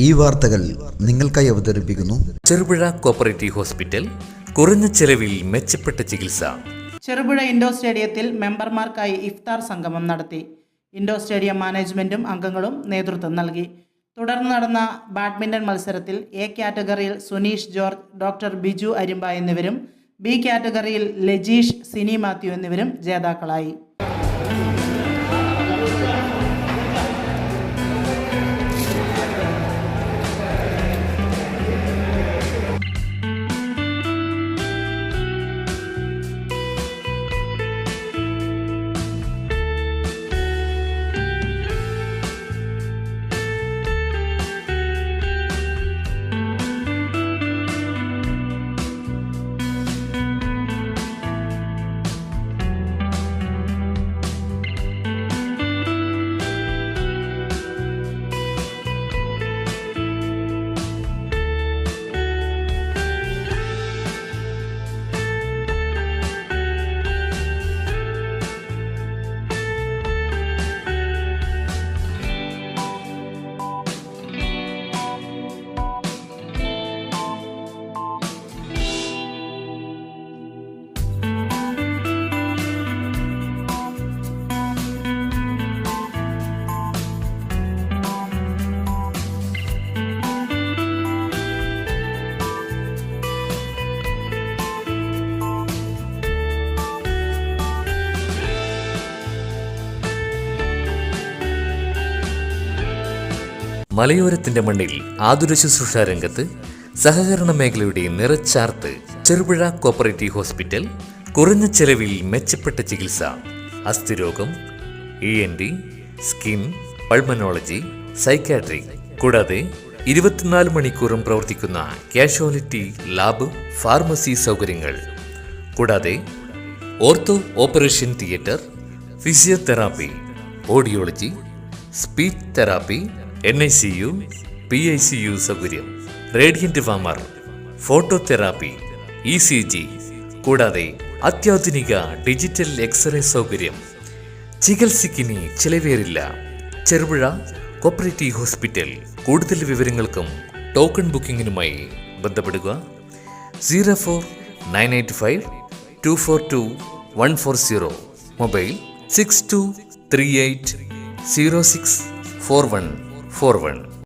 ഈ വാർത്തകൾ നിങ്ങൾക്കായി അവതരിപ്പിക്കുന്നു ചെറുപുഴ കോപ്പറേറ്റീവ് ഹോസ്പിറ്റൽ. കുറഞ്ഞ ചെലവിൽ മെച്ചപ്പെട്ട ചികിത്സ. ചെറുപുഴ ഇൻഡോർ സ്റ്റേഡിയത്തിൽ മെമ്പർമാർക്കായി ഇഫ്താർ സംഗമം നടത്തി. ഇൻഡോർ സ്റ്റേഡിയം മാനേജ്മെന്റും അംഗങ്ങളും നേതൃത്വം നൽകി. തുടർന്ന് നടന്ന ബാഡ്മിന്റൺ മത്സരത്തിൽ എ കാറ്റഗറിയിൽ സുനീഷ് ജോർജ്, ഡോക്ടർ ബിജു അരിമ്പ എന്നിവരും ബി കാറ്റഗറിയിൽ ലജീഷ്, സിനി മാത്യു എന്നിവരും ജേതാക്കളായി. മലയോരത്തിന്റെ മണ്ണിൽ ആതുര ശുശ്രൂഷ രംഗത്ത് സഹകരണ മേഖലയുടെ നിറച്ചാർത്ത് ചെറുപുഴ കോപ്പറേറ്റീവ് ഹോസ്പിറ്റൽ. കുറഞ്ഞ ചെലവിൽ മെച്ചപ്പെട്ട ചികിത്സ. അസ്ഥിരോഗം, ENT, സ്കിൻ, പൾമനോളജി, സൈക്കാട്രിക് കൂടാതെ 24 മണിക്കൂറും പ്രവർത്തിക്കുന്ന കാഷ്വാലിറ്റി ലാബ്, ഫാർമസി സൗകര്യങ്ങൾ കൂടാതെ ortho operation theatre, physiotherapy, audiology, speech therapy, NICU, PICU സൗകര്യം, റേഡിയന്റ് വാമർ, ഫോട്ടോതെറാപ്പി, ECG കൂടാതെ അത്യാധുനിക ഡിജിറ്റൽ എക്സ്റേ സൗകര്യം. ചികിത്സയ്ക്കിനി ചിലവേറില്ല. Cherupuzha cooperative hospital. കൂടുതൽ വിവരങ്ങൾക്കും ടോക്കൺ ബുക്കിങ്ങിനുമായി ബന്ധപ്പെടുക 04985242 മൊബൈൽ 6238064141.